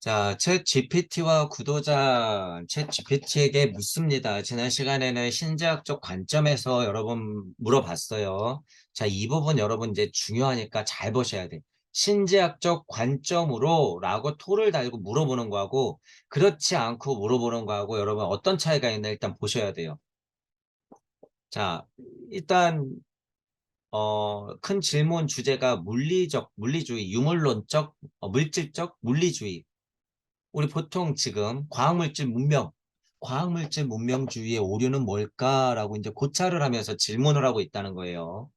자, 챗 GPT와 구도자 챗 GPT에게 묻습니다. 지난 시간에는 신자학적 관점에서 여러분 물어봤어요. 자, 이 부분 여러분 이제 중요하니까 잘 보셔야 돼. 신지학적 관점으로 라고 토를 달고 물어보는 거하고 그렇지 않고 물어보는 거하고 여러분 어떤 차이가 있나 일단 보셔야 돼요. 자, 일단 큰 질문 주제가 물리주의, 유물론적, 물질적 물리주의. 우리 보통 지금 과학물질 문명주의의 오류는 뭘까라고 이제 고찰을 하면서 질문을 하고 있다는 거예요.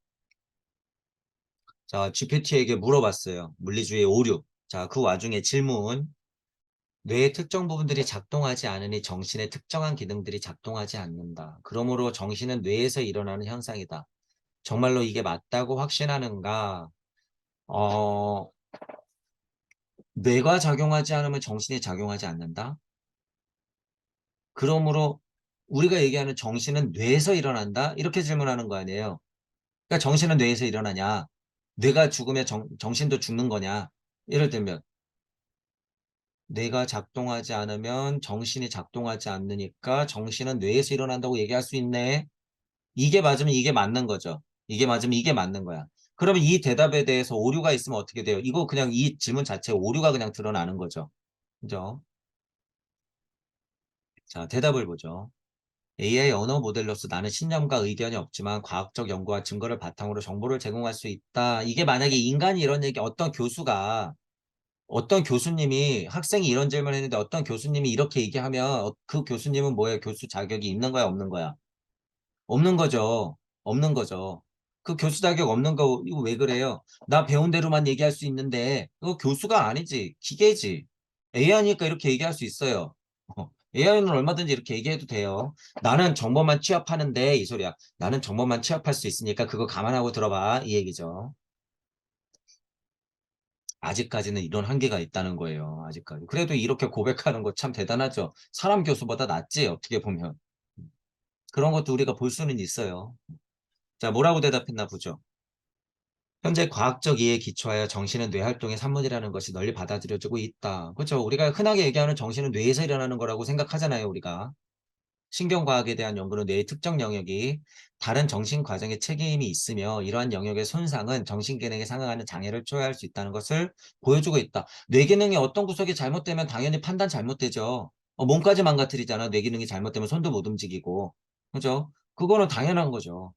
자, GPT에게 물어봤어요. 물리주의의 오류. 자, 그 와중에 질문. 뇌의 특정 부분들이 작동하지 않으니 정신의 특정한 기능들이 작동하지 않는다. 그러므로 정신은 뇌에서 일어나는 현상이다. 정말로 이게 맞다고 확신하는가? 어, 뇌가 작용하지 않으면 정신이 작용하지 않는다? 그러므로 우리가 얘기하는 정신은 뇌에서 일어난다? 이렇게 질문하는 거 아니에요. 그러니까 정신은 뇌에서 일어나냐? 뇌가 죽으면 정신도 죽는 거냐? 예를 들면 뇌가 작동하지 않으면 정신이 작동하지 않으니까 정신은 뇌에서 일어난다고 얘기할 수 있네. 이게 맞으면 이게 맞는 거죠. 이게 맞으면 이게 맞는 거야. 그러면 이 대답에 대해서 오류가 있으면 어떻게 돼요? 이거 그냥 이 질문 자체에 오류가 그냥 드러나는 거죠. 그죠? 자, 대답을 보죠. AI 언어 모델로서 나는 신념과 의견이 없지만 과학적 연구와 증거를 바탕으로 정보를 제공할 수 있다. 이게 만약에 인간이 이런 얘기, 어떤 교수님이 학생이 이런 질문을 했는데 어떤 교수님이 이렇게 얘기하면 그 교수님은 뭐예요? 교수 자격이 있는 거야, 없는 거야? 없는 거죠. 없는 거죠. 그 교수 자격 없는 거, 이거 왜 그래요? 나 배운 대로만 얘기할 수 있는데, 그거 교수가 아니지. 기계지. AI니까 이렇게 얘기할 수 있어요. AI는 얼마든지 이렇게 얘기해도 돼요. 나는 정보만 취합하는데, 이 소리야. 나는 정보만 취합할 수 있으니까 그거 감안하고 들어봐. 이 얘기죠. 아직까지는 이런 한계가 있다는 거예요. 아직까지. 그래도 이렇게 고백하는 거 참 대단하죠. 사람 교수보다 낫지, 어떻게 보면. 그런 것도 우리가 볼 수는 있어요. 자, 뭐라고 대답했나 보죠. 현재 과학적 이해에 기초하여 정신은 뇌 활동의 산물이라는 것이 널리 받아들여지고 있다. 그렇죠. 우리가 흔하게 얘기하는 정신은 뇌에서 일어나는 거라고 생각하잖아요, 우리가. 신경과학에 대한 연구는 뇌의 특정 영역이 다른 정신 과정에 책임이 있으며 이러한 영역의 손상은 정신 기능에 상응하는 장애를 초래할 수 있다는 것을 보여주고 있다. 뇌 기능의 어떤 구석이 잘못되면 당연히 판단 잘못되죠. 몸까지 망가뜨리잖아. 뇌 기능이 잘못되면 손도 못 움직이고. 그죠? 그거는 당연한 거죠.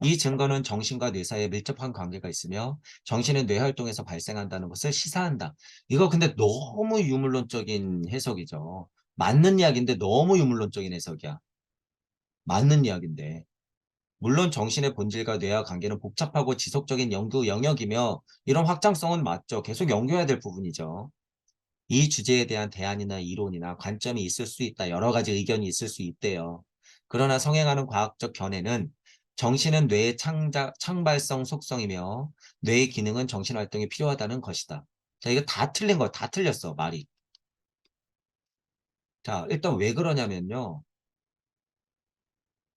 이 증거는 정신과 뇌 사이에 밀접한 관계가 있으며 정신은 뇌 활동에서 발생한다는 것을 시사한다. 이거 근데 너무 유물론적인 해석이죠. 맞는 이야기인데 너무 유물론적인 해석이야. 맞는 이야기인데. 물론 정신의 본질과 뇌와 관계는 복잡하고 지속적인 연구 영역이며 이런 확장성은 맞죠. 계속 연구해야 될 부분이죠. 이 주제에 대한 대안이나 이론이나 관점이 있을 수 있다. 여러 가지 의견이 있을 수 있대요. 그러나 성행하는 과학적 견해는 정신은 뇌의 창발성 속성이며 뇌의 기능은 정신 활동이 필요하다는 것이다. 자, 이거 다 틀린 거, 다 틀렸어, 말이. 자, 일단 왜 그러냐면요.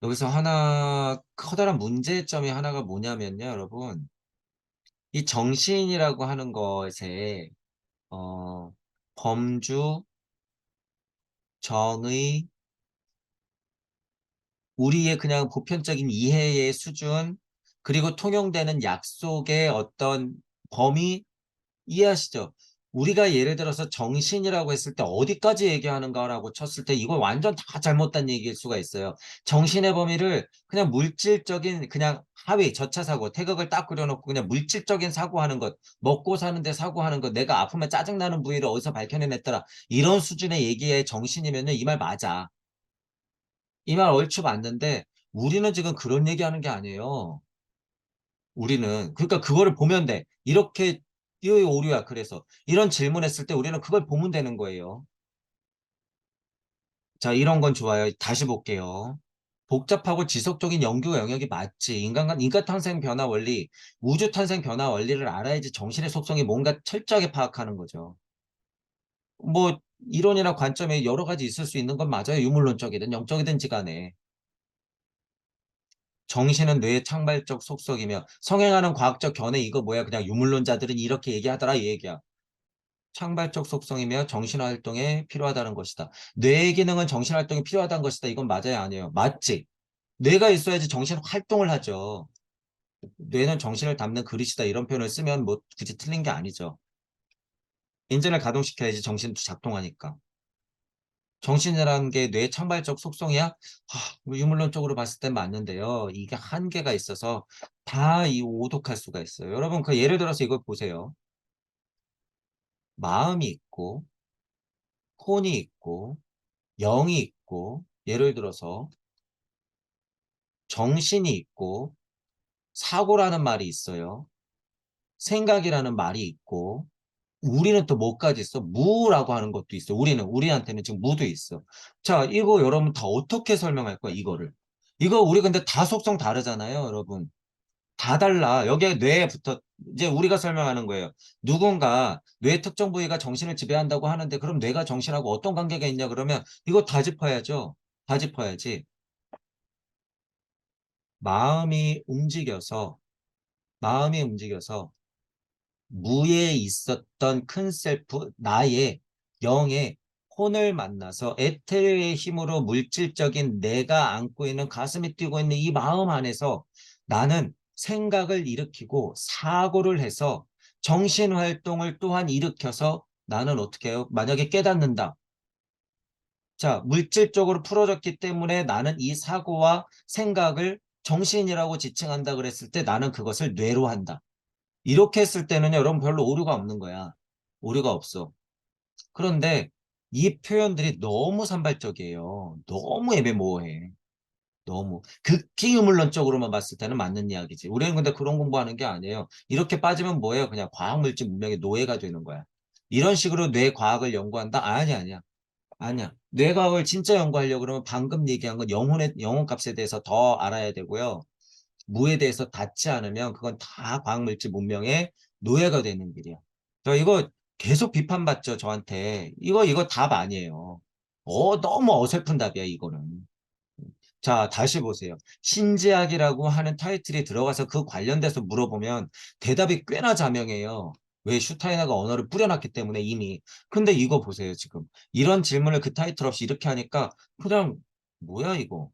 여기서 하나, 커다란 문제점이 하나가 뭐냐면요, 여러분. 이 정신이라고 하는 것에, 어, 범주, 정의, 우리의 그냥 보편적인 이해의 수준, 그리고 통용되는 약속의 어떤 범위, 이해하시죠? 우리가 예를 들어서 정신이라고 했을 때 어디까지 얘기하는가라고 쳤을 때 이건 완전 다 잘못된 얘기일 수가 있어요. 정신의 범위를 그냥 물질적인 그냥 하위, 저차사고, 태극을 딱 그려놓고 그냥 물질적인 사고하는 것, 먹고 사는데 사고하는 것, 내가 아프면 짜증나는 부위를 어디서 밝혀내냈더라. 이런 수준의 얘기의 정신이면은 이 말 맞아. 이 말 얼추 맞는데 우리는 지금 그런 얘기하는 게 아니에요. 우리는 그러니까 그거를 보면 돼. 이렇게 띄어의 오류야. 그래서 이런 질문했을 때 우리는 그걸 보면 되는 거예요. 자, 이런 건 좋아요. 다시 볼게요. 복잡하고 지속적인 연구 영역이 맞지. 인간 탄생 변화 원리, 우주 탄생 변화 원리를 알아야지 정신의 속성이 뭔가 철저하게 파악하는 거죠. 뭐 이론이나 관점에 여러 가지 있을 수 있는 건 맞아요. 유물론적이든 영적이든지 간에. 정신은 뇌의 창발적 속성이며 성행하는 과학적 견해 이거 뭐야 그냥 유물론자들은 이렇게 얘기하더라 이 얘기야. 창발적 속성이며 정신활동에 필요하다는 것이다. 뇌의 기능은 정신활동이 필요하다는 것이다. 이건 맞아요, 아니에요? 맞지? 뇌가 있어야지 정신활동을 하죠. 뇌는 정신을 담는 그릇이다. 이런 표현을 쓰면 뭐 굳이 틀린 게 아니죠. 인진을 가동시켜야지 정신도 작동하니까. 정신이라는 게 뇌의 창발적 속성이야? 뭐 유물론적으로 봤을 땐 맞는데요. 이게 한계가 있어서 다 이 오독할 수가 있어요. 여러분 그 예를 들어서 이걸 보세요. 마음이 있고 혼이 있고 영이 있고 예를 들어서 정신이 있고 사고라는 말이 있어요. 생각이라는 말이 있고 우리는 또 뭐까지 있어? 무라고 하는 것도 있어. 우리한테는 지금 무도 있어. 자, 이거 여러분 다 어떻게 설명할 거야, 이거를? 이거 우리 근데 다 속성 다르잖아요, 여러분. 다 달라. 여기에 뇌부터 이제 우리가 설명하는 거예요. 누군가 뇌 특정 부위가 정신을 지배한다고 하는데 그럼 뇌가 정신하고 어떤 관계가 있냐 그러면 이거 다 짚어야죠. 다 짚어야지. 마음이 움직여서 마음이 움직여서 무에 있었던 큰 셀프, 나의 영의 혼을 만나서 에테르의 힘으로 물질적인 내가 안고 있는 가슴이 뛰고 있는 이 마음 안에서 나는 생각을 일으키고 사고를 해서 정신활동을 또한 일으켜서 나는 어떻게 해요? 만약에 깨닫는다. 자, 물질적으로 풀어졌기 때문에 나는 이 사고와 생각을 정신이라고 지칭한다 그랬을 때 나는 그것을 뇌로 한다. 이렇게 했을 때는 여러분 별로 오류가 없는 거야. 오류가 없어. 그런데 이 표현들이 너무 산발적이에요. 너무 애매모호해. 너무. 극히 유물론적으로만 봤을 때는 맞는 이야기지. 우리는 근데 그런 공부하는 게 아니에요. 이렇게 빠지면 뭐예요? 그냥 과학물질 문명의 노예가 되는 거야. 이런 식으로 뇌과학을 연구한다? 아니야. 아니야. 뇌과학을 진짜 연구하려고 그러면 방금 얘기한 건 영혼값에 대해서 더 알아야 되고요. 무에 대해서 닿지 않으면 그건 다 과학물질 문명의 노예가 되는 길이야. 저 이거 계속 비판받죠, 저한테. 이거 답 아니에요. 너무 어설픈 답이야, 이거는. 자, 다시 보세요. 신지학이라고 하는 타이틀이 들어가서 그 관련돼서 물어보면 대답이 꽤나 자명해요. 왜 슈타이너가 언어를 뿌려놨기 때문에 이미. 근데 이거 보세요, 지금. 이런 질문을 그 타이틀 없이 이렇게 하니까 그냥 뭐야, 이거.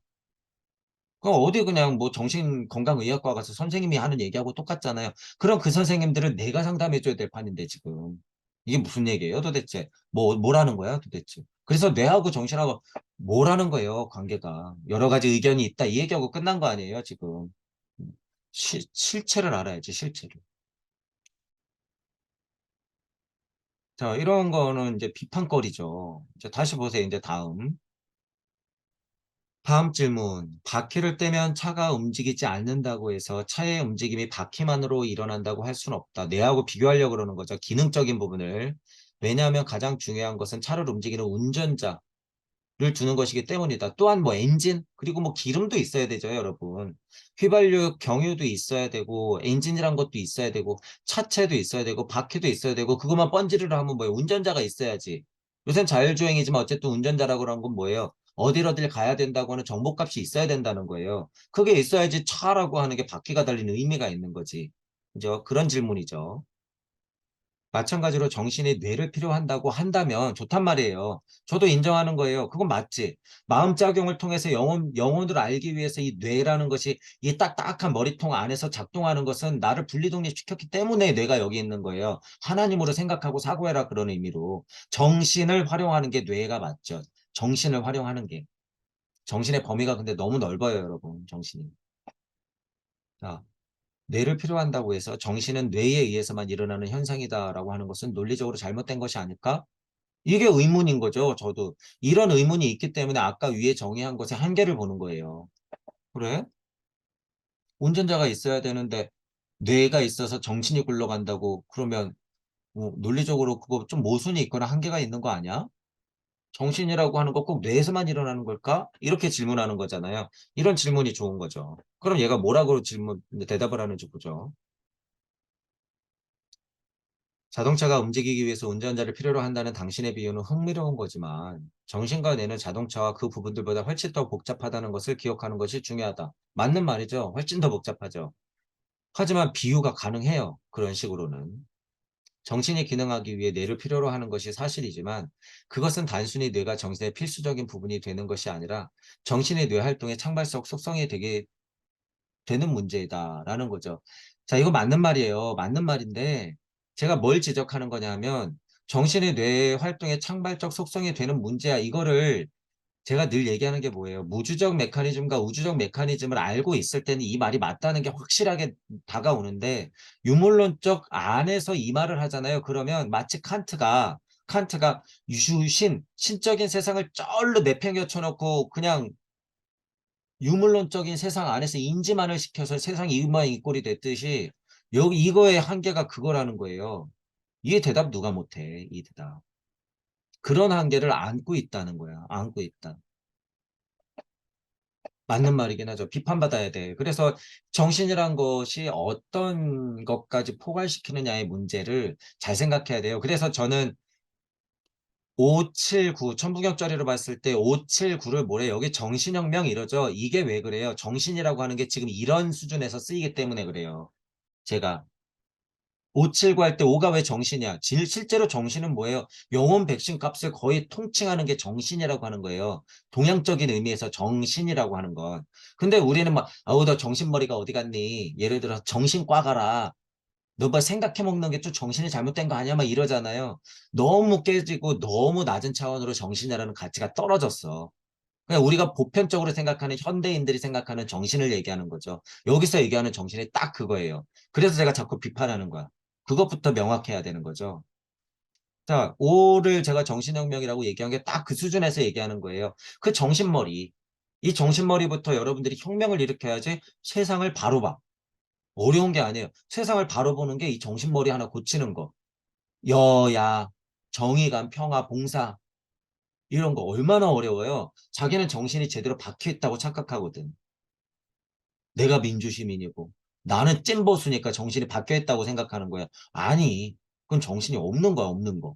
그럼 어디 그냥 뭐 정신건강의학과 가서 선생님이 하는 얘기하고 똑같잖아요. 그럼 그 선생님들은 내가 상담해줘야 될 판인데 지금. 이게 무슨 얘기예요 도대체? 뭐라는 거야 도대체? 그래서 뇌하고 정신하고 뭐라는 거예요 관계가. 여러 가지 의견이 있다 이 얘기하고 끝난 거 아니에요 지금. 실체를 알아야지 실체를. 자 이런 거는 이제 비판거리죠. 이제 다시 보세요 이제 다음. 다음 질문. 바퀴를 떼면 차가 움직이지 않는다고 해서 차의 움직임이 바퀴만으로 일어난다고 할 수는 없다. 뇌하고 비교하려고 그러는 거죠. 기능적인 부분을. 왜냐하면 가장 중요한 것은 차를 움직이는 운전자를 두는 것이기 때문이다. 또한 뭐 엔진, 그리고 뭐 기름도 있어야 되죠, 여러분. 휘발유 경유도 있어야 되고, 엔진이란 것도 있어야 되고, 차체도 있어야 되고, 바퀴도 있어야 되고, 그것만 번지르르 하면 뭐예요? 운전자가 있어야지. 요새는 자율주행이지만 어쨌든 운전자라고 하는 건 뭐예요? 어딜 가야 된다고 하는 정보값이 있어야 된다는 거예요. 그게 있어야지 차라고 하는 게 바퀴가 달리는 의미가 있는 거지. 그죠? 그런 질문이죠. 마찬가지로 정신이 뇌를 필요한다고 한다면 좋단 말이에요. 저도 인정하는 거예요. 그건 맞지. 마음작용을 통해서 영혼을 알기 위해서 이 뇌라는 것이 이 딱딱한 머리통 안에서 작동하는 것은 나를 분리독립시켰기 때문에 뇌가 여기 있는 거예요. 하나님으로 생각하고 사고해라 그런 의미로. 정신을 활용하는 게 뇌가 맞죠. 정신을 활용하는 게. 정신의 범위가 근데 너무 넓어요, 여러분. 정신이. 자, 뇌를 필요한다고 해서 정신은 뇌에 의해서만 일어나는 현상이다라고 하는 것은 논리적으로 잘못된 것이 아닐까? 이게 의문인 거죠. 저도 이런 의문이 있기 때문에 아까 위에 정의한 것의 한계를 보는 거예요. 그래? 운전자가 있어야 되는데 뇌가 있어서 정신이 굴러간다고 그러면 논리적으로 그거 좀 모순이 있거나 한계가 있는 거 아니야? 정신이라고 하는 거 꼭 뇌에서만 일어나는 걸까? 이렇게 질문하는 거잖아요. 이런 질문이 좋은 거죠. 그럼 얘가 뭐라고 대답을 하는지 보죠. 자동차가 움직이기 위해서 운전자를 필요로 한다는 당신의 비유는 흥미로운 거지만 정신과 뇌는 자동차와 그 부분들보다 훨씬 더 복잡하다는 것을 기억하는 것이 중요하다. 맞는 말이죠. 훨씬 더 복잡하죠. 하지만 비유가 가능해요. 그런 식으로는. 정신이 기능하기 위해 뇌를 필요로 하는 것이 사실이지만 그것은 단순히 뇌가 정신의 필수적인 부분이 되는 것이 아니라 정신의 뇌 활동의 창발적 속성이 되게 되는 문제다라는 거죠. 자, 이거 맞는 말이에요. 맞는 말인데 제가 뭘 지적하는 거냐면 정신의 뇌 활동의 창발적 속성이 되는 문제야. 이거를 제가 늘 얘기하는 게 뭐예요? 무주적 메커니즘과 우주적 메커니즘을 알고 있을 때는 이 말이 맞다는 게 확실하게 다가오는데 유물론적 안에서 이 말을 하잖아요. 그러면 마치 칸트가 신적인 세상을 쩔로 내팽겨 쳐놓고 그냥 유물론적인 세상 안에서 인지만을 시켜서 세상이 이 모양 이 꼴이 됐듯이 여기 이거의 한계가 그거라는 거예요. 이 대답 누가 못해? 이 대답. 그런 한계를 안고 있다는 거야. 안고 있다. 맞는 말이긴 하죠. 비판받아야 돼. 그래서 정신이란 것이 어떤 것까지 포괄시키느냐의 문제를 잘 생각해야 돼요. 그래서 저는 579, 천부경짜리로 봤을 때 579를 뭐래? 여기 정신혁명 이러죠. 이게 왜 그래요? 정신이라고 하는 게 지금 이런 수준에서 쓰이기 때문에 그래요. 제가 579 할 때 5가 왜 정신이야? 실제로 정신은 뭐예요? 영혼 백신 값을 거의 통칭하는 게 정신이라고 하는 거예요. 동양적인 의미에서 정신이라고 하는 건. 근데 우리는 막, 아우, 너 정신머리가 어디 갔니? 예를 들어 정신과 가라. 너 뭐 생각해 먹는 게 좀 정신이 잘못된 거 아니야? 막 이러잖아요. 너무 깨지고 너무 낮은 차원으로 정신이라는 가치가 떨어졌어. 그냥 우리가 보편적으로 생각하는 현대인들이 생각하는 정신을 얘기하는 거죠. 여기서 얘기하는 정신이 딱 그거예요. 그래서 제가 자꾸 비판하는 거야. 그것부터 명확해야 되는 거죠. 자, 5를 제가 정신혁명이라고 얘기한 게 딱 그 수준에서 얘기하는 거예요. 그 정신머리. 이 정신머리부터 여러분들이 혁명을 일으켜야지 세상을 바로 봐. 어려운 게 아니에요. 세상을 바로 보는 게 이 정신머리 하나 고치는 거. 여야, 정의감, 평화, 봉사 이런 거 얼마나 어려워요. 자기는 정신이 제대로 박혀 있다고 착각하거든. 내가 민주시민이고 나는 찐보수니까 정신이 박혀 있다고 생각하는 거야. 아니, 그건 정신이 없는 거야, 없는 거.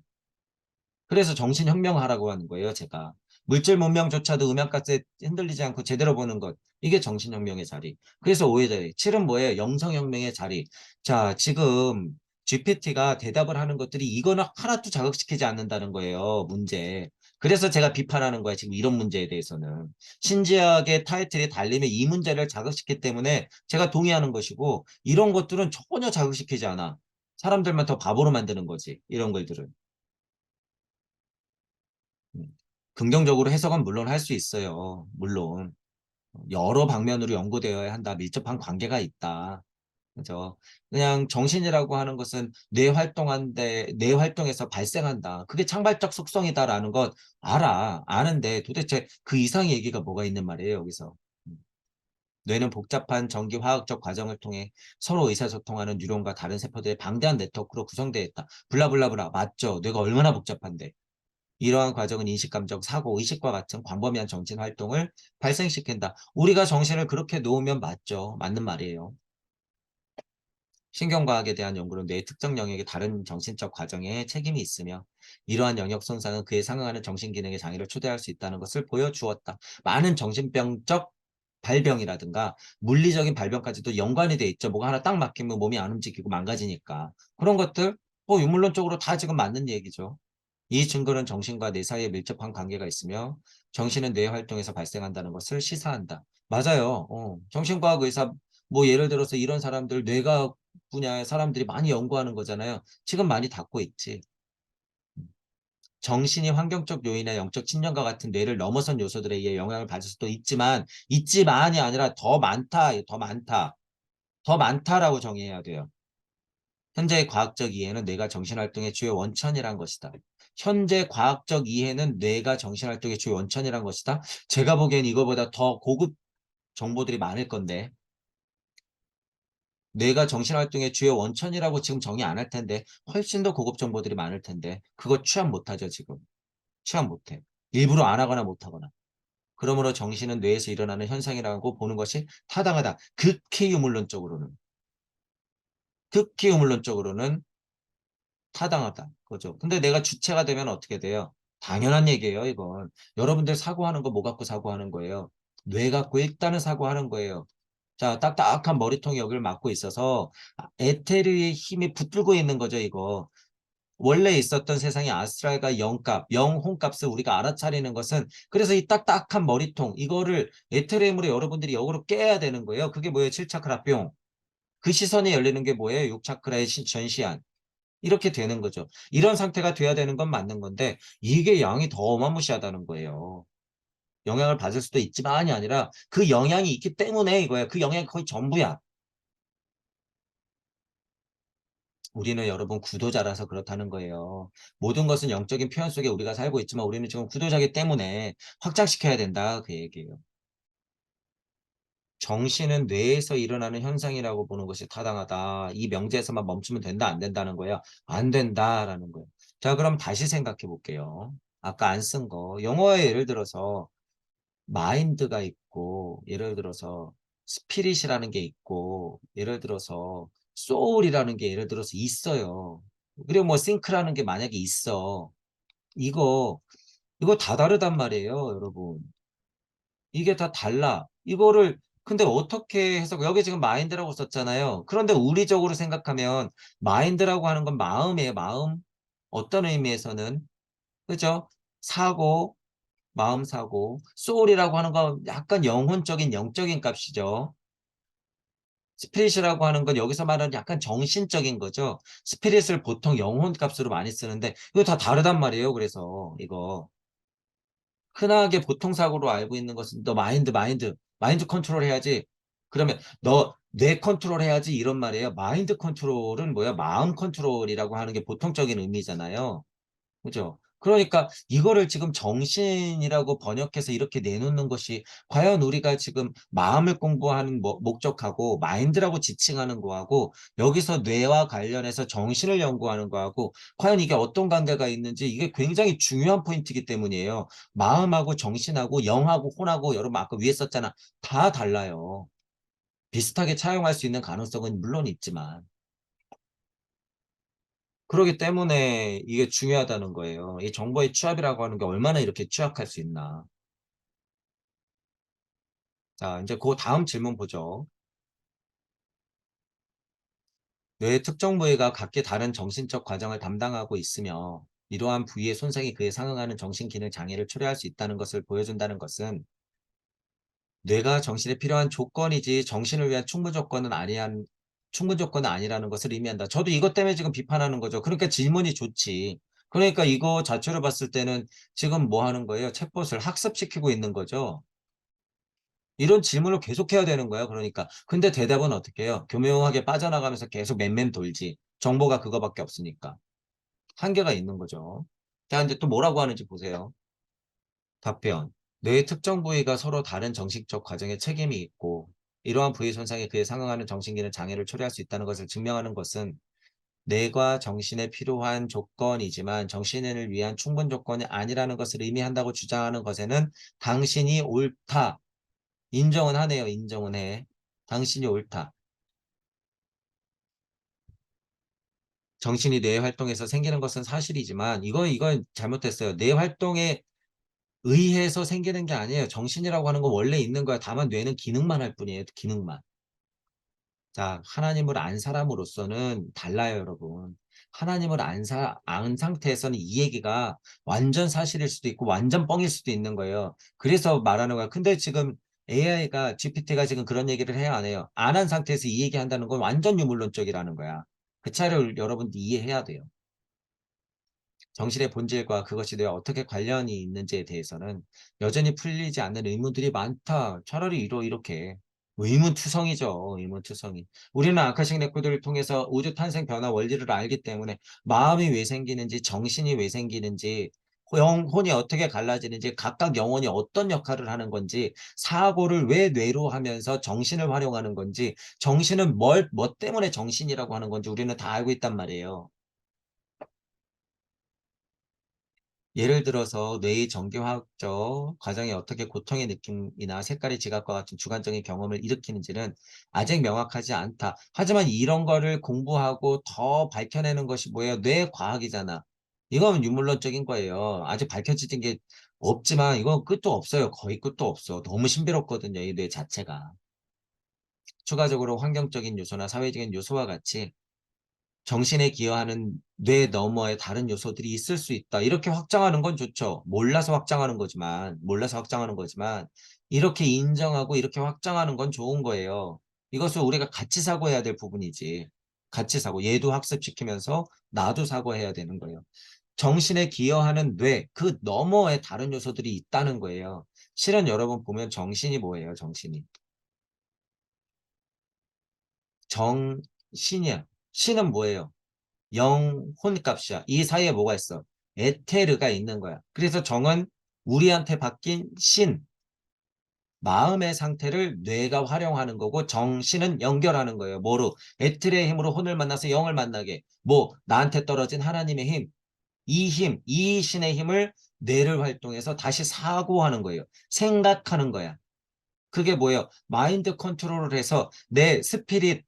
그래서 정신혁명하라고 하는 거예요, 제가. 물질 문명조차도 음향가스에 흔들리지 않고 제대로 보는 것. 이게 정신혁명의 자리. 그래서 오해 자리. 7은 뭐예요? 영성혁명의 자리. 자, 지금 GPT가 대답을 하는 것들이 이거는 하나도 자극시키지 않는다는 거예요, 문제. 그래서 제가 비판하는 거야, 지금 이런 문제에 대해서는. 신지학의 타이틀이 달리면 이 문제를 자극시키기 때문에 제가 동의하는 것이고, 이런 것들은 전혀 자극시키지 않아. 사람들만 더 바보로 만드는 거지, 이런 것들은. 음. 긍정적으로 해석은 물론 할 수 있어요. 물론. 여러 방면으로 연구되어야 한다. 밀접한 관계가 있다. 그죠? 그냥 정신이라고 하는 것은 뇌 활동에서 발생한다. 그게 창발적 속성이다라는 것 알아. 아는데 도대체 그 이상의 얘기가 뭐가 있는 말이에요, 여기서. 음. 뇌는 복잡한 전기 화학적 과정을 통해 서로 의사소통하는 뉴런과 다른 세포들의 방대한 네트워크로 구성되어 있다. 블라블라블라. 맞죠? 뇌가 얼마나 복잡한데. 이러한 과정은 인식, 감정, 사고, 의식과 같은 광범위한 정신 활동을 발생시킨다. 우리가 정신을 그렇게 놓으면 맞죠. 맞는 말이에요. 신경과학에 대한 연구는 뇌의 특정 영역의 다른 정신적 과정에 책임이 있으며 이러한 영역 손상은 그에 상응하는 정신기능의 장애를 초래할 수 있다는 것을 보여주었다. 많은 정신병적 발병이라든가 물리적인 발병까지도 연관이 돼 있죠. 뭐가 하나 딱 막히면 몸이 안 움직이고 망가지니까. 그런 것들 유물론적으로 다 지금 맞는 얘기죠. 이 증거는 정신과 뇌 사이에 밀접한 관계가 있으며 정신은 뇌 활동에서 발생한다는 것을 시사한다. 맞아요. 정신과학 의사 뭐 예를 들어서 이런 사람들 뇌과학 분야의 사람들이 많이 연구하는 거잖아요. 지금 많이 닫고 있지. 정신이 환경적 요인이나 영적 친연과 같은 뇌를 넘어선 요소들에 의해 영향을 받을 수도 있지만이 아니라 더 많다, 더 많다, 더 많다라고 정의해야 돼요. 현재의 과학적 이해는 뇌가 정신활동의 주요 원천이란 것이다. 현재 과학적 이해는 뇌가 정신활동의 주요 원천이란 것이다. 제가 보기엔 이거보다 더 고급 정보들이 많을 건데 뇌가 정신활동의 주요 원천이라고 지금 정의 안 할 텐데 훨씬 더 고급 정보들이 많을 텐데 그거 취합 못하죠 지금. 취합 못해. 일부러 안 하거나 못하거나. 그러므로 정신은 뇌에서 일어나는 현상이라고 보는 것이 타당하다. 극히 유물론적으로는 타당하다. 그죠. 근데 내가 주체가 되면 어떻게 돼요? 당연한 얘기예요, 이건. 여러분들 사고하는 거 뭐 갖고 사고하는 거예요? 뇌 갖고 일단은 사고하는 거예요. 자, 딱딱한 머리통이 여기를 막고 있어서 에테르의 힘이 붙들고 있는 거죠, 이거. 원래 있었던 세상의 아스트랄과 영값, 영혼값을 우리가 알아차리는 것은 그래서 이 딱딱한 머리통 이거를 에테르음으로 여러분들이 역으로 깨야 되는 거예요. 그게 뭐예요? 7차크라 뿅. 그 시선이 열리는 게 뭐예요? 6차크라의 전시안. 이렇게 되는 거죠. 이런 상태가 돼야 되는 건 맞는 건데 이게 양이 더 어마무시하다는 거예요. 영향을 받을 수도 있지만이 아니라 그 영향이 있기 때문에 이거야. 그 영향이 거의 전부야. 우리는 여러분 구도자라서 그렇다는 거예요. 모든 것은 영적인 표현 속에 우리가 살고 있지만 우리는 지금 구도자기 때문에 확장시켜야 된다. 그 얘기예요. 정신은 뇌에서 일어나는 현상이라고 보는 것이 타당하다. 이 명제에서만 멈추면 된다, 안 된다는 거예요. 안 된다라는 거예요. 자, 그럼 다시 생각해 볼게요. 아까 안 쓴 거. 영어에 예를 들어서 마인드가 있고, 예를 들어서 스피릿이라는 게 있고, 예를 들어서 소울이라는 게 예를 들어서 있어요. 그리고 뭐 싱크라는 게 만약에 있어. 이거, 이거 다 다르단 말이에요, 여러분. 이게 다 달라. 이거를 근데 어떻게 해서 여기 지금 마인드라고 썼잖아요. 그런데 우리적으로 생각하면 마인드라고 하는 건 마음이에요. 마음. 어떤 의미에서는 그죠? 사고, 마음 사고. 소울이라고 하는 건 약간 영혼적인 영적인 값이죠. 스피릿이라고 하는 건 여기서 말하는 약간 정신적인 거죠. 스피릿을 보통 영혼 값으로 많이 쓰는데 이거 다 다르단 말이에요. 그래서 이거 흔하게 보통 사고로 알고 있는 것은 너 마인드 컨트롤 해야지. 그러면 너 뇌 컨트롤 해야지 이런 말이에요. 마인드 컨트롤은 뭐야? 마음 컨트롤이라고 하는 게 보통적인 의미잖아요. 그죠? 그러니까 이거를 지금 정신이라고 번역해서 이렇게 내놓는 것이 과연 우리가 지금 마음을 공부하는 목적하고 마인드라고 지칭하는 거하고 여기서 뇌와 관련해서 정신을 연구하는 거하고 과연 이게 어떤 관계가 있는지 이게 굉장히 중요한 포인트이기 때문이에요. 마음하고 정신하고 영하고 혼하고 여러분 아까 위에 썼잖아. 다 달라요. 비슷하게 차용할 수 있는 가능성은 물론 있지만 그러기 때문에 이게 중요하다는 거예요. 이 정보의 취합이라고 하는 게 얼마나 이렇게 취약할 수 있나. 자, 이제 그 다음 질문 보죠. 뇌의 특정 부위가 각기 다른 정신적 과정을 담당하고 있으며 이러한 부위의 손상이 그에 상응하는 정신기능 장애를 초래할 수 있다는 것을 보여준다는 것은 뇌가 정신에 필요한 조건이지 정신을 위한 충분 조건은 아니라는 것을 의미한다. 저도 이것 때문에 지금 비판하는 거죠. 그러니까 질문이 좋지. 그러니까 이거 자체로 봤을 때는 지금 뭐 하는 거예요? 챗봇을 학습시키고 있는 거죠. 이런 질문을 계속해야 되는 거예요. 그러니까. 근데 대답은 어떻게 해요? 교묘하게 빠져나가면서 계속 맴맴 돌지. 정보가 그거밖에 없으니까. 한계가 있는 거죠. 자, 이제 또 뭐라고 하는지 보세요. 답변. 뇌의 특정 부위가 서로 다른 정신적 과정에 책임이 있고 이러한 부위 손상에 그에 상응하는 정신기능 장애를 초래할 수 있다는 것을 증명하는 것은 뇌과 정신에 필요한 조건이지만 정신을 위한 충분 조건이 아니라는 것을 의미한다고 주장하는 것에는 당신이 옳다. 인정은 하네요. 인정은 해. 당신이 옳다. 정신이 뇌 활동에서 생기는 것은 사실이지만 이건 잘못됐어요. 뇌 활동에 의해서 생기는 게 아니에요. 정신이라고 하는 건 원래 있는 거야. 다만 뇌는 기능만 할 뿐이에요. 기능만. 자, 하나님을 안 사람으로서는 달라요, 여러분. 하나님을 안 상태에서는 이 얘기가 완전 사실일 수도 있고 완전 뻥일 수도 있는 거예요. 그래서 말하는 거야. 근데 지금 GPT가 지금 그런 얘기를 해야 안 해요. 안 한 상태에서 이 얘기 한다는 건 완전 유물론적이라는 거야. 그 차이를 여러분도 이해해야 돼요. 정신의 본질과 그것이 뇌와 어떻게 관련이 있는지에 대해서는 여전히 풀리지 않는 의문들이 많다. 차라리 이렇게. 의문투성이죠. 의문투성이. 우리는 아카식 레코드를 통해서 우주 탄생 변화 원리를 알기 때문에 마음이 왜 생기는지 정신이 왜 생기는지 영혼이 어떻게 갈라지는지 각각 영혼이 어떤 역할을 하는 건지 사고를 왜 뇌로 하면서 정신을 활용하는 건지 정신은 뭐 때문에 정신이라고 하는 건지 우리는 다 알고 있단 말이에요. 예를 들어서 뇌의 전기화학적 과정이 어떻게 고통의 느낌이나 색깔의 지각과 같은 주관적인 경험을 일으키는지는 아직 명확하지 않다. 하지만 이런 거를 공부하고 더 밝혀내는 것이 뭐예요? 뇌과학이잖아. 이건 유물론적인 거예요. 아직 밝혀진 게 없지만 이건 끝도 없어요. 거의 끝도 없어. 너무 신비롭거든요. 이 뇌 자체가. 추가적으로 환경적인 요소나 사회적인 요소와 같이 정신에 기여하는 뇌 너머에 다른 요소들이 있을 수 있다. 이렇게 확장하는 건 좋죠. 몰라서 확장하는 거지만, 이렇게 인정하고 이렇게 확장하는 건 좋은 거예요. 이것을 우리가 같이 사고해야 될 부분이지. 같이 사고, 얘도 학습시키면서 나도 사고해야 되는 거예요. 정신에 기여하는 뇌, 그 너머에 다른 요소들이 있다는 거예요. 실은 여러분 보면 정신이 뭐예요, 정신이? 정신이야. 신은 뭐예요? 영혼값이야. 이 사이에 뭐가 있어? 에테르가 있는 거야. 그래서 정은 우리한테 바뀐 신, 마음의 상태를 뇌가 활용하는 거고 정신은 연결하는 거예요. 뭐로? 에테르의 힘으로 혼을 만나서 영을 만나게. 뭐 나한테 떨어진 하나님의 힘, 이 신의 힘을 뇌를 활동해서 다시 사고하는 거예요. 생각하는 거야. 그게 뭐예요? 마인드 컨트롤을 해서 내 스피릿을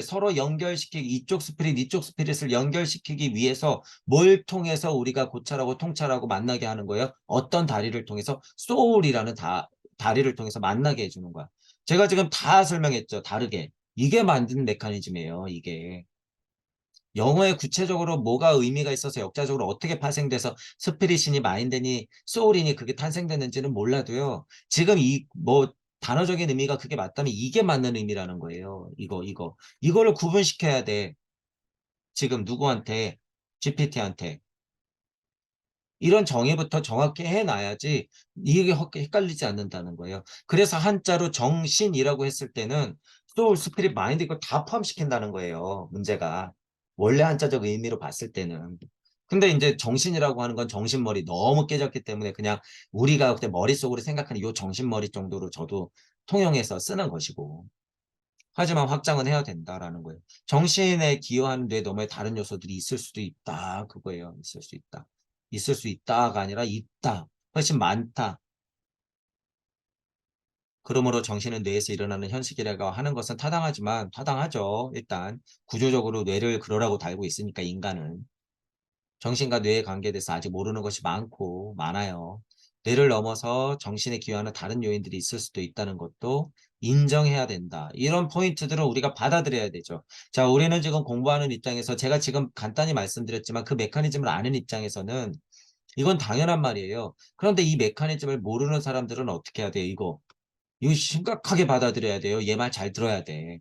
서로 연결시키기, 이쪽 스피릿, 이쪽 스피릿을 연결시키기 위해서 뭘 통해서 우리가 고찰하고 통찰하고 만나게 하는 거예요? 어떤 다리를 통해서? 소울이라는 다리를 통해서 만나게 해주는 거야. 제가 지금 다 설명했죠. 다르게. 이게 만든 메커니즘이에요. 이게. 영어에 구체적으로 뭐가 의미가 있어서 역사적으로 어떻게 파생돼서 스피릿이니 마인드니 소울이니 그게 탄생됐는지는 몰라도요. 지금 이 뭐 단어적인 의미가 그게 맞다면 이게 맞는 의미라는 거예요. 이거. 이거를 구분시켜야 돼. 지금 누구한테? GPT한테. 이런 정의부터 정확히 해놔야지 이게 헷갈리지 않는다는 거예요. 그래서 한자로 정신이라고 했을 때는 소울, 스피릿, 마인드 이거 다 포함시킨다는 거예요. 문제가. 원래 한자적 의미로 봤을 때는. 근데 이제 정신이라고 하는 건 정신머리 너무 깨졌기 때문에 그냥 우리가 그때 머릿속으로 생각하는 요 정신머리 정도로 저도 통용해서 쓰는 것이고. 하지만 확장은 해야 된다라는 거예요. 정신에 기여하는 뇌 너머에 다른 요소들이 있을 수도 있다. 그거예요. 있을 수 있다. 있을 수 있다가 아니라 있다. 훨씬 많다. 그러므로 정신은 뇌에서 일어나는 현식이라고 하는 것은 타당하지만 타당하죠. 일단 구조적으로 뇌를 그러라고 달고 있으니까 인간은. 정신과 뇌의 관계에 대해서 아직 모르는 것이 많아요. 뇌를 넘어서 정신에 기여하는 다른 요인들이 있을 수도 있다는 것도 인정해야 된다. 이런 포인트들을 우리가 받아들여야 되죠. 자, 우리는 지금 공부하는 입장에서 제가 지금 간단히 말씀드렸지만 그 메커니즘을 아는 입장에서는 이건 당연한 말이에요. 그런데 이 메커니즘을 모르는 사람들은 어떻게 해야 돼요? 이거 심각하게 받아들여야 돼요. 얘 말 잘 들어야 돼.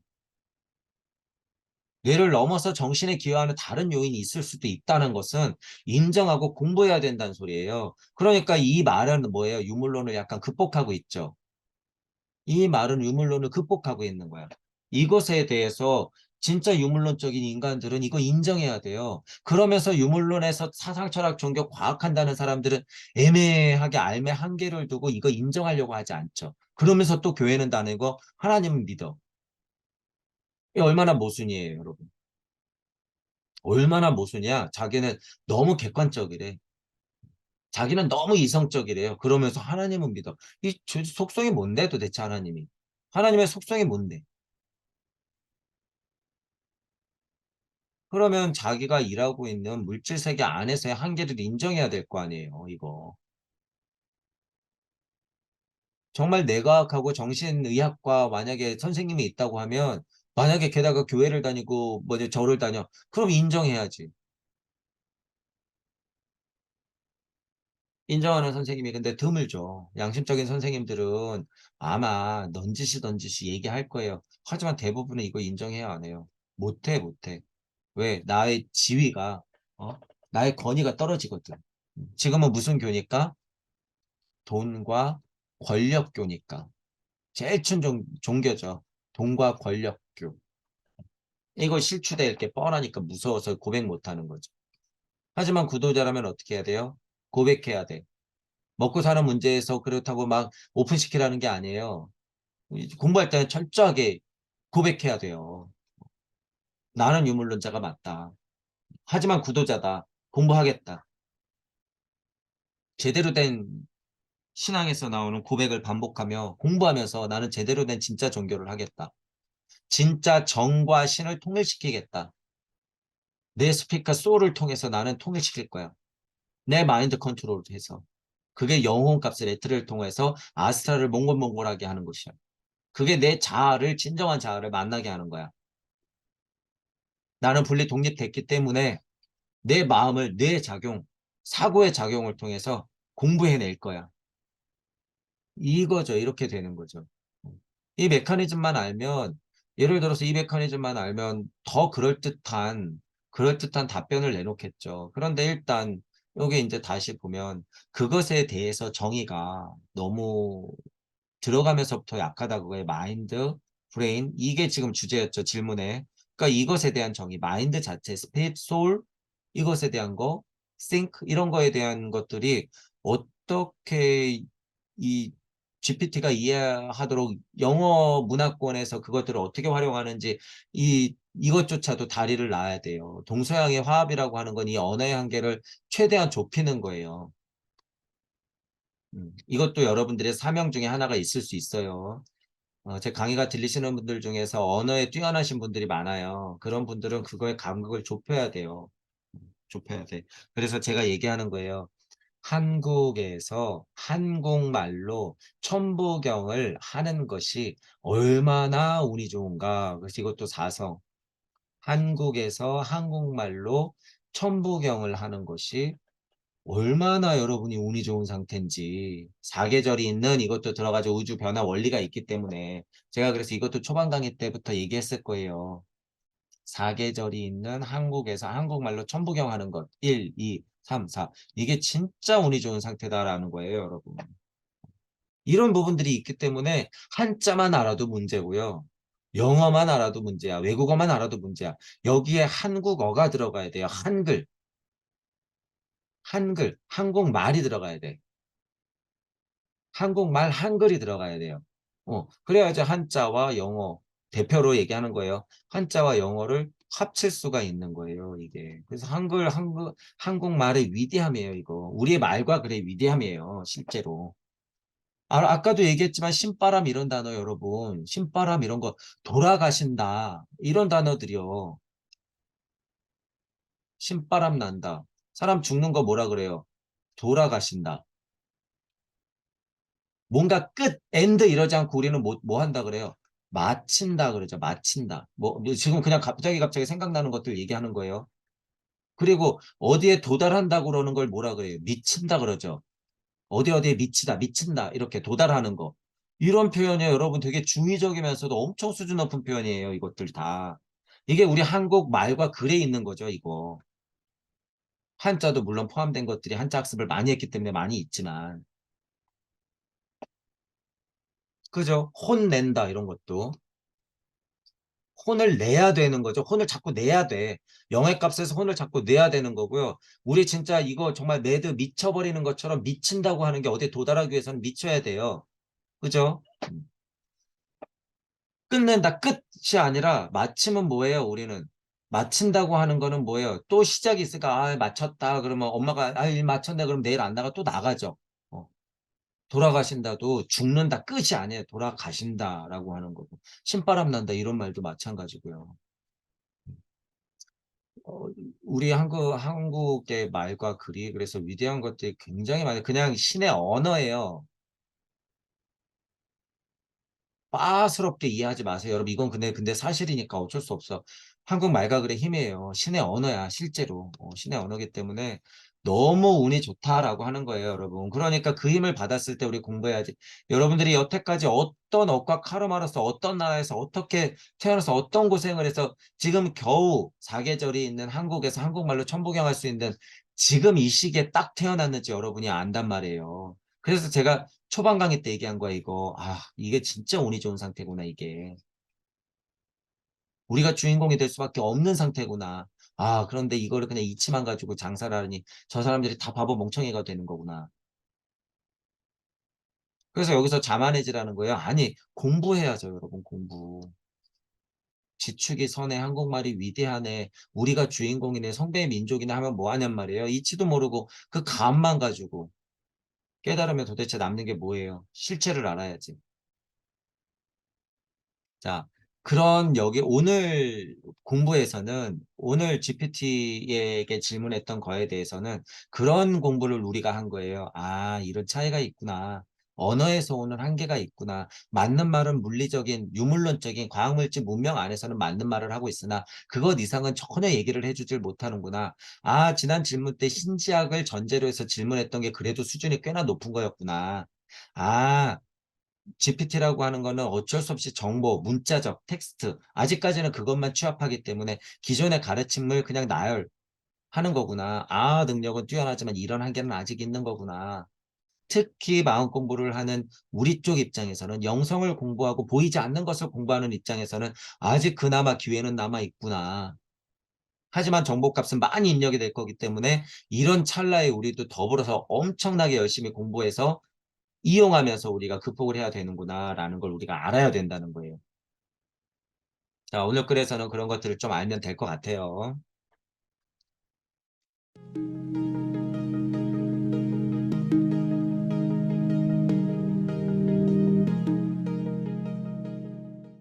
뇌를 넘어서 정신에 기여하는 다른 요인이 있을 수도 있다는 것은 인정하고 공부해야 된다는 소리예요. 그러니까 이 말은 뭐예요? 유물론을 약간 극복하고 있죠. 이 말은 유물론을 극복하고 있는 거야. 이것에 대해서 진짜 유물론적인 인간들은 이거 인정해야 돼요. 그러면서 유물론에서 사상, 철학, 종교, 과학한다는 사람들은 애매하게 알매 한계를 두고 이거 인정하려고 하지 않죠. 그러면서 또 교회는 다니고 하나님은 믿어. 이게 얼마나 모순이에요, 여러분. 얼마나 모순이야. 자기는 너무 객관적이래. 자기는 너무 이성적이래요. 그러면서 하나님은 믿어. 이 속성이 뭔데 도대체 하나님이. 하나님의 속성이 뭔데. 그러면 자기가 일하고 있는 물질 세계 안에서의 한계를 인정해야 될 거 아니에요, 이거. 정말 뇌과학하고 정신의학과 만약에 선생님이 있다고 하면 만약에 게다가 교회를 다니고 뭐지 절을 다녀. 그럼 인정해야지. 인정하는 선생님이 근데 드물죠. 양심적인 선생님들은 아마 넌지시 얘기할 거예요. 하지만 대부분은 이거 인정해야 안 해요. 못해. 왜? 나의 지위가, 어? 나의 권위가 떨어지거든. 지금은 무슨 교니까? 돈과 권력교니까. 제일 큰 종교죠. 돈과 권력교. 이거 실추될 게 뻔하니까 무서워서 고백 못 하는 거죠. 하지만 구도자라면 어떻게 해야 돼요? 고백해야 돼. 먹고 사는 문제에서 그렇다고 막 오픈시키라는 게 아니에요. 공부할 때는 철저하게 고백해야 돼요. 나는 유물론자가 맞다. 하지만 구도자다. 공부하겠다. 제대로 된 신앙에서 나오는 고백을 반복하며 공부하면서 나는 제대로 된 진짜 종교를 하겠다. 진짜 정과 신을 통일시키겠다. 내 스피커 소울을 통해서 나는 통일시킬 거야. 내 마인드 컨트롤을 해서. 그게 영혼 값을 레트를 통해서 아스트라를 몽골몽골하게 하는 것이야. 그게 내 자아를 진정한 자아를 만나게 하는 거야. 나는 분리 독립됐기 때문에 내 마음을 뇌 작용, 사고의 작용을 통해서 공부해낼 거야. 이거죠. 이렇게 되는 거죠. 이 메커니즘만 알면, 예를 들어서 이 메커니즘만 알면 더 그럴듯한 답변을 내놓겠죠. 그런데 일단, 여기 이제 다시 보면 그것에 대해서 정의가 너무 들어가면서부터 약하다. 그거의 마인드, 브레인, 이게 지금 주제였죠. 질문에. 그러니까 이것에 대한 정의, 마인드 자체, 스피릿, 소울, 이것에 대한 거, think, 이런 거에 대한 것들이 어떻게 이 GPT가 이해하도록 영어 문화권에서 그것들을 어떻게 활용하는지 이것조차도 다리를 놔야 돼요. 동서양의 화합이라고 하는 건 이 언어의 한계를 최대한 좁히는 거예요. 이것도 여러분들의 사명 중에 하나가 있을 수 있어요. 제 강의가 들리시는 분들 중에서 언어에 뛰어나신 분들이 많아요. 그런 분들은 그거의 간극을 좁혀야 돼요. 좁혀야 돼. 그래서 제가 얘기하는 거예요. 한국에서 한국말로 천부경을 하는 것이 얼마나 운이 좋은가. 그래서 이것도 사성. 한국에서 한국말로 천부경을 하는 것이 얼마나 여러분이 운이 좋은 상태인지 사계절이 있는 이것도 들어가지고 우주 변화 원리가 있기 때문에 제가 그래서 이것도 초반 강의 때부터 얘기했을 거예요. 사계절이 있는 한국에서 한국말로 천부경 하는 것 1, 2, 3, 4 이게 진짜 운이 좋은 상태다라는 거예요, 여러분. 이런 부분들이 있기 때문에 한자만 알아도 문제고요. 영어만 알아도 문제야. 외국어만 알아도 문제야. 여기에 한국어가 들어가야 돼요. 한글, 한국말이 들어가야 돼. 한국말 한글이 들어가야 돼요. 그래야지 한자와 영어 대표로 얘기하는 거예요. 한자와 영어를 합칠 수가 있는 거예요, 이게. 그래서 한국말의 위대함이에요, 이거. 우리의 말과 글의 위대함이에요, 실제로. 아까도 얘기했지만 신바람 이런 단어 여러분, 신바람 이런 거 돌아가신다 이런 단어들이요. 신바람 난다. 사람 죽는 거 뭐라 그래요? 돌아가신다. 뭔가 끝, 엔드 이러지 않고 우리는 뭐 한다 그래요? 마친다 그러죠. 마친다. 지금 그냥 갑자기 생각나는 것들 얘기하는 거예요. 그리고 어디에 도달한다고 그러는 걸 뭐라 그래요? 미친다 그러죠. 어디에 미치다, 미친다. 이렇게 도달하는 거. 이런 표현이 여러분 되게 중의적이면서도 엄청 수준 높은 표현이에요. 이것들 다. 이게 우리 한국 말과 글에 있는 거죠, 이거. 한자도 물론 포함된 것들이 한자 학습을 많이 했기 때문에 많이 있지만. 그죠? 혼낸다, 이런 것도. 혼을 내야 되는 거죠. 혼을 자꾸 내야 돼. 영의 값에서 혼을 자꾸 내야 되는 거고요. 우리 진짜 이거 정말 매드 미쳐버리는 것처럼 미친다고 하는 게 어디에 도달하기 위해서는 미쳐야 돼요. 그죠? 끝낸다. 끝이 아니라 마침은 뭐예요? 우리는. 마친다고 하는 거는 뭐예요? 또 시작이 있으니까 마쳤다. 그러면 엄마가 일 마쳤네. 그럼 내일 안 나가 또 나가죠. 어, 돌아가신다도 죽는다. 끝이 아니에요. 돌아가신다라고 하는 거고. 신바람 난다. 이런 말도 마찬가지고요. 어, 우리 한국의 말과 글이 그래서 위대한 것들이 굉장히 많아요. 그냥 신의 언어예요. 빠스럽게 이해하지 마세요. 여러분, 이건 근데 사실이니까 어쩔 수 없어. 한국 말과 글의 힘이에요. 신의 언어야, 실제로. 신의 언어기 때문에 너무 운이 좋다라고 하는 거예요, 여러분. 그러니까 그 힘을 받았을 때 우리 공부해야지. 여러분들이 여태까지 어떤 억과 카르마로서 어떤 나라에서 어떻게 태어나서 어떤 고생을 해서 지금 겨우 사계절이 있는 한국에서 한국말로 천부경할 수 있는 지금 이 시기에 딱 태어났는지 여러분이 안단 말이에요. 그래서 제가 초반 강의 때 얘기한 거야, 이거. 이게 진짜 운이 좋은 상태구나, 이게. 우리가 주인공이 될 수밖에 없는 상태구나. 그런데 이거를 그냥 이치만 가지고 장사를 하니 저 사람들이 다 바보 멍청이가 되는 거구나. 그래서 여기서 자만해지라는 거예요. 아니, 공부해야죠, 여러분, 공부. 지축이 선해, 한국말이 위대하네, 우리가 주인공이네, 성배의 민족이네 하면 뭐 하냔 말이에요. 이치도 모르고 그 감만 가지고 깨달으면 도대체 남는 게 뭐예요? 실체를 알아야지. 자, 그런 여기 오늘 공부에서는 오늘 GPT에게 질문했던 거에 대해서는 그런 공부를 우리가 한 거예요. 이런 차이가 있구나. 언어에서 오는 한계가 있구나. 맞는 말은 물리적인, 유물론적인 과학물질 문명 안에서는 맞는 말을 하고 있으나 그것 이상은 전혀 얘기를 해주질 못하는구나. 아, 지난 질문 때 신지학을 전제로 해서 질문했던 게 그래도 수준이 꽤나 높은 거였구나. 아, GPT라고 하는 거는 어쩔 수 없이 정보, 문자적, 텍스트, 아직까지는 그것만 취합하기 때문에 기존의 가르침을 그냥 나열하는 거구나. 아, 능력은 뛰어나지만 이런 한계는 아직 있는 거구나. 특히 마음 공부를 하는 우리 쪽 입장에서는 영성을 공부하고 보이지 않는 것을 공부하는 입장에서는 아직 그나마 기회는 남아 있구나. 하지만 정보값은 많이 입력이 될 거기 때문에 이런 찰나에 우리도 더불어서 엄청나게 열심히 공부해서 이용하면서 우리가 극복을 해야 되는구나라는 걸 우리가 알아야 된다는 거예요. 자, 오늘 글에서는 그런 것들을 좀 알면 될 것 같아요.